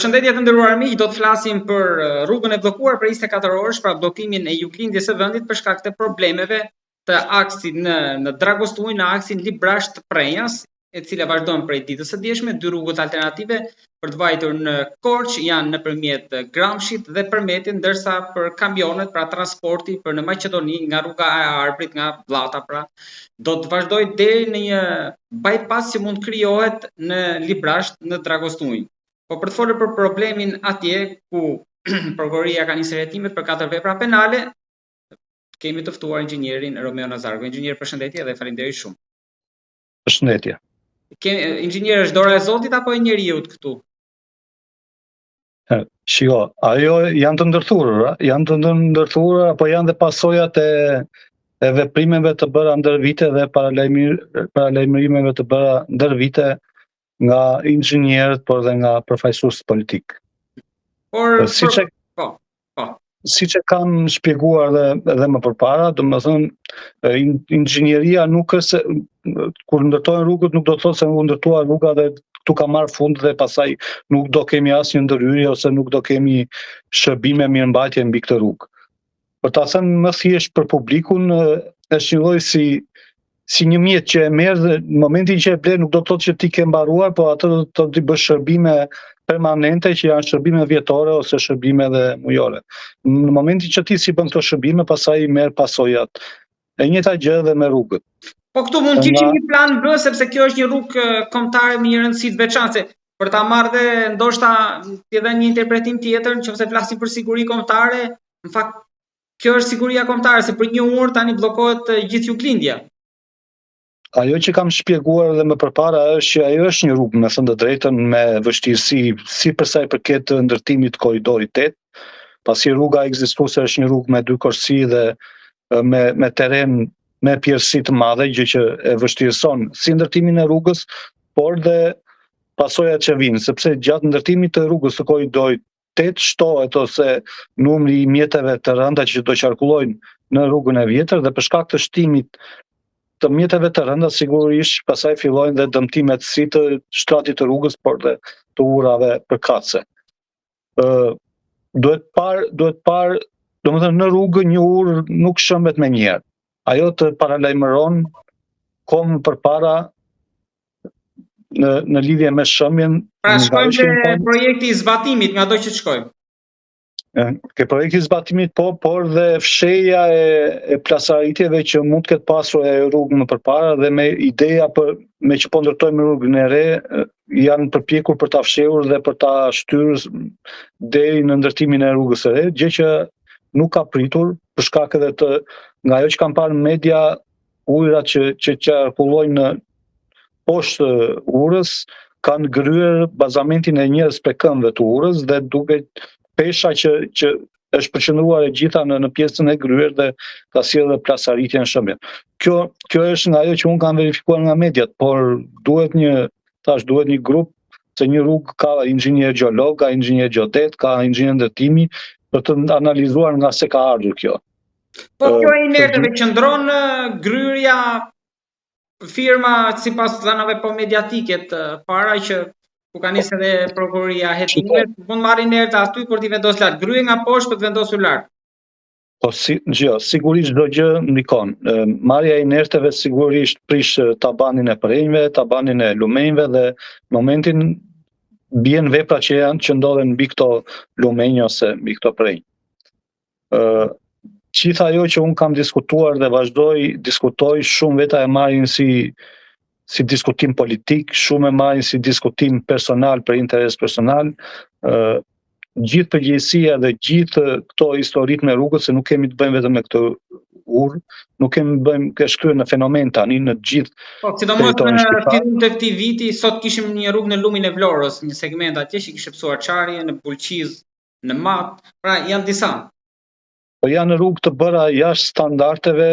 Përshëndetje të nderuar miq, do të flasim për rrugën e bllokuar për 24 orësh, pra bllokimin e juglindjes së vendit për shkak të problemeve të aksit në Dragostuj, në aksin Librash të Prenjas, e cila vazhdon prej ditës së dieshme. Dy rrugët alternative për të vajtur në Korç janë nëpërmjet Gramshit dhe Përmetit, ndërsa për kamionet, pra transporti për në Maqedoni nga rruga e Arbrit, nga Vllata, pra do të vazhdojë deri në një bypass që mund krijohet në Librash në Dragostuj. Po për të folur për problemin atje ku prokuroria ka nisur hetimet për 4 vepra penale, kemi të ftuar inxhinierin Romeo Nazarko. Inxhinier, përshëndetje dhe faleminderit shumë. Përshëndetje. Inxhinier, është dora e Zotit apo e njeriut këtu? Shiko, ajo janë të ndërthurura, apo janë dhe pasojat e veprimeve të bëra ndër vite dhe paralajmërimeve të bëra ndër vite nga inxhinierët, por dhe nga përfaqësuesit politik. Siç e kam shpjeguar edhe më përpara, domethënë inxhinieria nuk është kur ndërtohen rrugët nuk do të thotë se u ndërtua rruga dhe tu ka marrë fund dhe pastaj nuk do kemi asnjë ndërhyrje ose nuk do kemi shërbime mirëmbajtje mbi këtë rrugë. Për ta thënë më thjesht për publikun, është një lloj si një mjet që e merr dhe në momentin që e ble nuk do të thotë që ti ke mbaruar, po atë do të thotë bësh shërbime permanente që janë shërbime vjetore ose shërbime dhe mujore. Në momentin që ti si bën këto shërbime, pastaj merr pasojat. E njëjta gjë edhe me rrugët. Po këtu mund të kemi një plan B, sepse kjo është një rrugë kombëtare me një rëndësi të veçantë. Për ta marrë dhe ndoshta të dhënë një interpretim tjetër, nëse flasim për siguri kombëtare, në fakt kjo është siguria kombëtare, se për një orë tani bllokohet gjithë juglindja. Ajo që kam shpjeguar edhe më përpara është që ajo është një rrugë, me thënë të drejtën, me vështirësi si për sa i përket ndërtimit të korridorit 8, pasi rruga ekzistuese është një rrugë me 2 korsi dhe me terren me pjerësi të madhe, gjë që e vështirëson si ndërtimin e rrugës, por dhe pasojat që vinë, sepse gjatë ndërtimit të rrugës së korridorit 8 shtohet ose numri i mjeteve të rënda që do qarkullojnë në rrugën e vjetër dhe për shkak të shtimit të mjeteve të rënda sigurisht pastaj fillojnë dhe dëmtimet si të shtratit të rrugës, por dhe të urave përkatëse. Duhet parë, domethënë në rrugë një urë nuk shëmbet me njëherë. Ajo të paralajmëron kohë përpara në lidhje me shëmbjen. Pra shkojmë te projekti i zbatimit nga do që të shkojmë. Ke projekti i zbatimit por dhe fshehja e plasaritjeve që mund të ketë pasur e rrugë më përpara dhe me ideja me që po ndërtojmë rrugën e re, janë përpjekur për ta fshehur dhe për ta shtyrë deri në ndërtimin e rrugës së re, gjë që nuk ka pritur për shkak edhe nga ajo që kam parë në media, ujërat që qarkullojnë në poshtë urës kanë gryer bazamentin e njës prekëmbëve të urës dhe duket pesha që është përqendruar e gjitha në pjesën e gryer dhe ka sjellë plasaritje në shëmbje. Kjo është nga ajo që unë kam verifikuar nga mediat, por duhet një grup, se një rrugë ka inxhinier gjeolog, ka inxhinier geodet, ka inxhinier ndërtimi, për të analizuar nga se ka ardhur kjo. Po kjo e inerteve qëndron gryrja, firma sipas planave po mediatike të para që ku ka nisë edhe prokuroria hetimet, mund marrin inerta aty për t'i vendosur lart. Gryje nga poshtë për të vendosur lart. Po sigurisht çdo gjë ndikon. Marrja e inerteve sigurisht prish tabanin e prenjve, tabanin e lumenjve dhe në momentin bien vepra që ndodhen mbi këto lumenj ose mbi këto prenj. Gjithë ajo që unë kam diskutuar dhe diskutoj, shumë veta e marrin si diskutim politik, shumë e marrin si diskutim personal për interes personal. Gjithë përgjegjësia dhe gjithë këto historitë me rrugët, se nuk kemi të bëjmë vetëm me këtë urë, nuk kemi të bëjmë ke shkryer në fenomen tani në gjithë. Po, sidomos në fillim të këtij viti, sot kishim një rrugë në lumin e Vlorës, një segment atje që kishte psuar çarje, në Bulqiz, në Mat, pra janë disa. Po janë rrugë të bëra jashtë standardeve,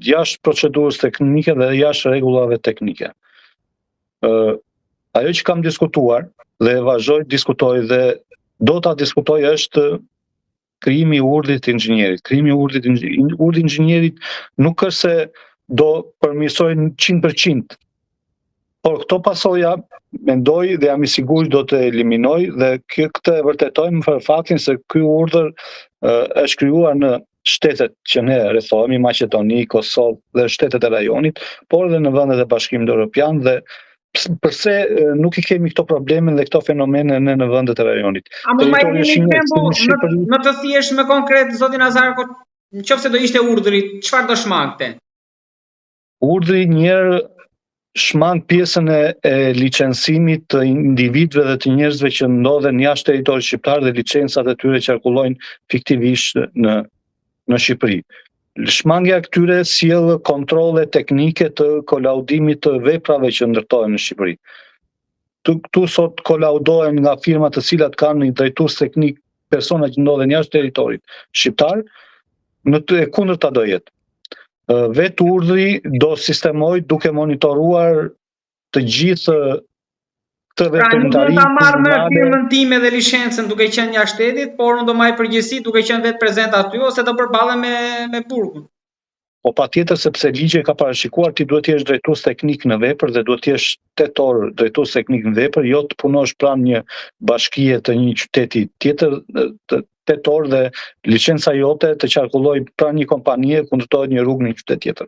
jashtë procedurës teknike dhe jashtë rregullave teknike. Ajo që kam diskutuar dhe vazhdoj të diskutoj dhe do ta diskutoj është krijimi i urdhit të inxhinierit. Krijimi i urdhit të inxhinierit nuk është se do përmirësojnë 100%, Por këto pasoja, mendoj dhe jam i sigurt do të eliminoj dhe këtë e vërtetojmë për faktin se ky urdhër është krijuar në shtetet që ne rrethohemi, Maqedoni, Kosovë dhe shtetet e rajonit, por edhe në vendet e Bashkimit Evropian dhe përse nuk i kemi këto probleme dhe këto fenomene në vendet e rajonit. A mund të marrim një shembull më të thjeshtë, më konkret, zoti Nazarko, nëse do ishte urdhri, çfarë do shmangte? Urdhri njëherë shmang pjesën e licencimit të individëve dhe të njerëzve që ndodhen jashtë territorit shqiptar dhe licencat e tyre qarkullojnë fiktivisht në Shqipëri. Shmangja këtyre sjell kontrolle teknike të kolaudimit të veprave që ndërtohen në Shqipëri. Këtu sot kolaudohen nga firma të cilat kanë një drejtues teknik persona që ndodhen jashtë territorit shqiptar, në të kundërta do jetë. Vetë urdhri do sistemoj duke monitoruar të gjithë këtë veprimtari. Pra nuk do ta marr me firmën time dhe licencën duke qenë jashtë shtetit, por unë do marr përgjegjësi duke qenë vetë prezant aty ose do përballem me burgun. Po patjetër, sepse ligji ka parashikuar ti duhet të jesh drejtues teknik në vepër dhe duhet të jesh tetor drejtues teknik në vepër, jo të punosh pranë një bashkie të një qyteti tjetër tetor dhe licenca jote të qarkulloj pranë një kompanie kundërtohet një rrugë në një qytet tjetër.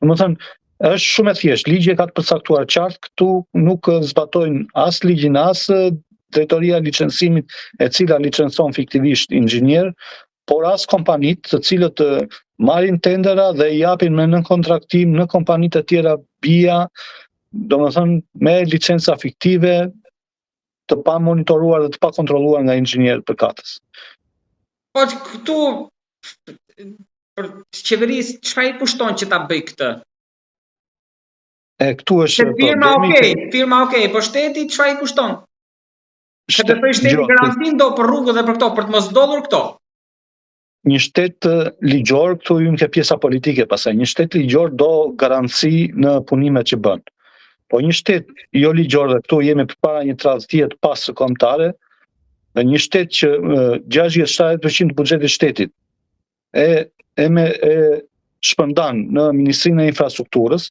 Domethënë, është shumë e thjeshtë, ligji ka të përcaktuar qartë, këtu nuk zbatojnë as ligjin as drejtoria e licencimit e cila licencon fiktivisht inxhinier, por as kompanitë të cilët marrin tendera dhe i japin me nën kontraktim në kompanitë të tjera BIA, domethënë me licenca fiktive të pa monitoruar dhe të pa kontrolluar nga inxhinier përkatës. Po këtu për qeverisë çfarë i pushton që ta bëj këtë? Këtu është problemi. Firma okay, po shteti çfarë i kushton? Këtë për shteti garantin do për rrugë dhe për këto, për të mos ndodhur këto. Një shtet ligjor, këtu hyn ke pjesa politike pastaj, një shtet ligjor do garanci në punimet që bën. Po një shtet jo ligjor, dhe këtu jemi përpara një tradhtie të pasë kombëtare, dhe një shtet që 60-70% të buxhetit shtetit e shpërndan në Ministrinë e Infrastrukturës,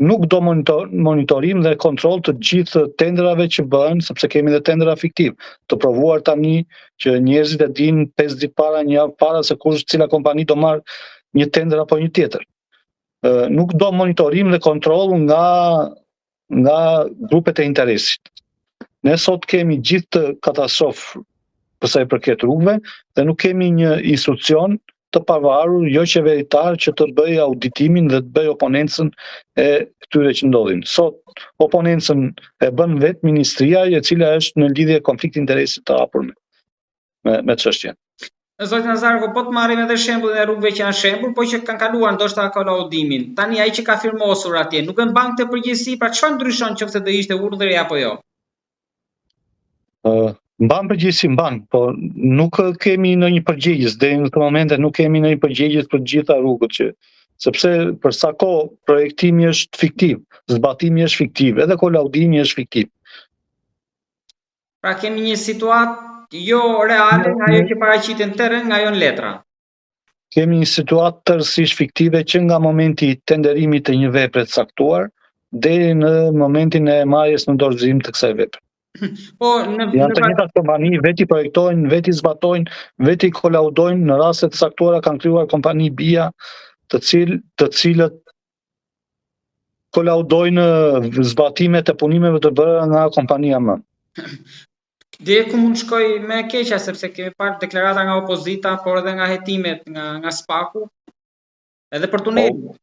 nuk do monitorim dhe kontroll të gjithë tenderave që bëhen, sepse kemi dhe tendera fiktiv, të provuar tani që njerëzit e dinë 5 ditë para, një javë para se cila kompani do marrë një tender apo një tjetër. Nuk do monitorim dhe kontroll nga grupet e interesit. Ne sot kemi gjithë katastrofë për sa i përket rrugëve dhe nuk kemi një institucion të pavarur, jo qeveritar, që të bëjë auditimin dhe të bëjë oponencën e këtyre që ndodhin. Sot oponencën e bën vetë ministria, e cila është në lidhje konflikt interesi të hapur me çështjen. Zoti Nazarko, po të marrim edhe shembullin e rrugëve që janë shembull, po që kanë kaluar ndoshta kolaudimin. Tani ai që ka firmosur atje, nuk e mban këtë përgjegjësi, pra çfarë ndryshon nëse do ishte urdhri apo jo? Mban përgjegjësi, po nuk kemi ndonjë përgjegjës, deri në këtë moment nuk kemi ndonjë përgjegjës për gjitha rrugët sepse për sa kohë projektimi është fiktiv, zbatimi është fiktiv, edhe kolaudimi është fiktiv. Pra kemi një situatë jo reale nga ajo që paraqiten terren, nga ajo në letra. Kemi një situatë tërësisht fiktive që nga momenti i tenderimit të një vepre të caktuar deri në momentin e marrjes në dorëzim të kësaj vepre. Po janë të njëjtat kompani, veti projektojnë, veti zbatojnë, veti kolaudojnë, në raste të caktuara kanë krijuar kompani BIA, të cilët kolaudojnë zbatimet e punimeve të bëra nga kompania më. Dhe ku mund shkoj me keqja, sepse kemi parë deklarata nga opozita, por edhe nga hetimet nga SPAK-u, edhe për tunelin.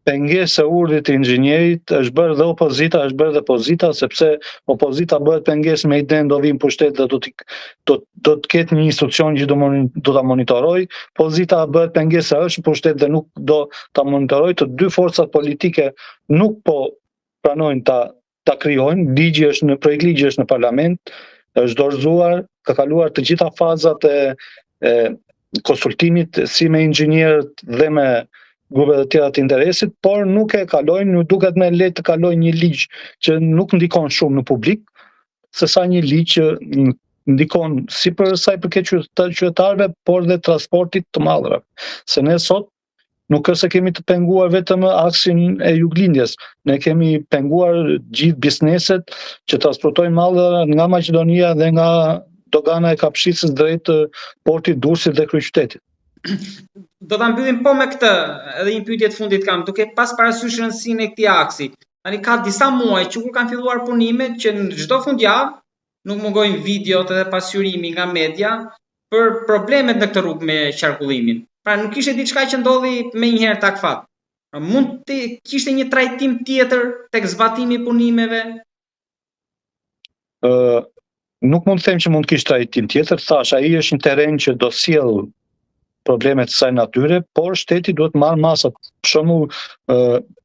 Pengesa e urdhrit të inxhinierit është bërë dhe opozita, është bërë dhe pozita, sepse opozita bëhet pengesë me idenë do vim pushtet dhe do të ketë një institucion që do ta monitoroj, pozita bëhet pengesë është pushtet dhe nuk do ta monitoroj, të dy forcat politike nuk po pranojnë ta krijojnë, projekt ligji është në parlament, është dorëzuar, ka kaluar të gjitha fazat e konsultimit si me inxhinierët dhe me grupet e tjera të interesit, por nuk e kalojnë, nuk duket me lehtë të kalojnë një ligj që nuk ndikon shumë në publik, sesa një ligj që ndikon si për sa i përket qytetarëve, por dhe transportit të mallrave. Se ne sot nuk është se kemi të penguar vetëm aksin e juglindjes, ne kemi penguar gjithë bizneset që transportojnë mallra nga Maqedonia dhe nga dogana e Kapshicës drejt portit Durrësit dhe kryeqytetit. Do ta mbyllim po me këtë, edhe një pyetje të fundit kam, duke pas parasysh rëndësinë e këtij aksi. Tani ka disa muaj që kur kanë filluar punimet që në çdo fundjavë nuk mungojnë videot edhe pasqyrimi nga media për problemet në këtë rrugë me qarkullimin. Pra nuk ishte diçka që ndodhi me njëherë tak fat. Pra, mund të kishte një trajtim tjetër tek zbatimi i punimeve? Nuk mund të them që mund të kishte trajtim tjetër, thash, ai është një terren që do sjell probleme të kësaj natyre, por shteti duhet marrë masat. Për shembull,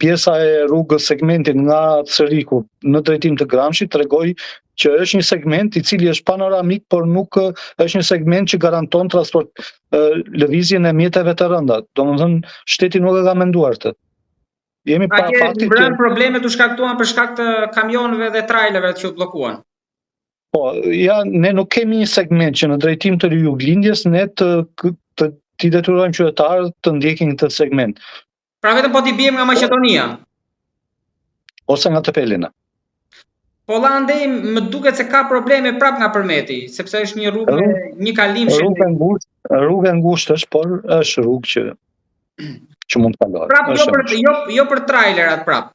pjesa e rrugës segmentit nga Ceriku në drejtim të Gramshit tregoj që është një segment i cili është panoramik, por nuk është një segment që garanton lëvizjen e mjeteve të rënda. Domethënë, shteti nuk e ka menduar këtë. Jemi para faktit që problemet u shkaktuan për shkak të kamionëve dhe trailerëve që u bllokuan. Po, ne nuk kemi një segment që në drejtim të juglindjes ne t'i detyrojmë qytetarët të ndjekin këtë segment. Pra vetëm po t'i bijmë nga Maqedonia. Ose nga Tepelina. Po andej më duket se ka probleme prap nga Përmeti, sepse është një rrugë me një kalim Rrugë e ngushtë është, por është rrugë që mund të kalohet. Prap jo për trailerat prap.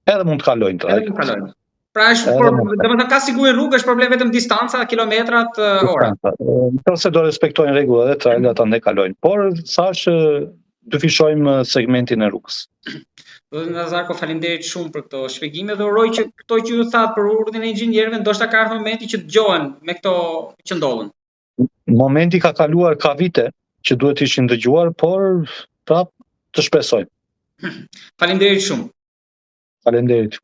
Edhe mund të kalojnë trailerat. Pra domethënë ka siguri rrugë, është problem vetëm distanca, kilometrat, ora. Nëse do respektojnë rregullat e trailerat andaj kalojnë. Por thash dyfishojmë segmentin e rrugës. Nazarko, faleminderit shumë për këto shpjegime dhe uroj që këto që ju thatë për urdhrin e inxhinierëve ndoshta ka ardhur momenti që dëgjohen me këto që ndodhen. Momenti ka kaluar, ka vite që duhet ishin dëgjuar, por prap të shpresojmë. Faleminderit shumë. Faleminderit.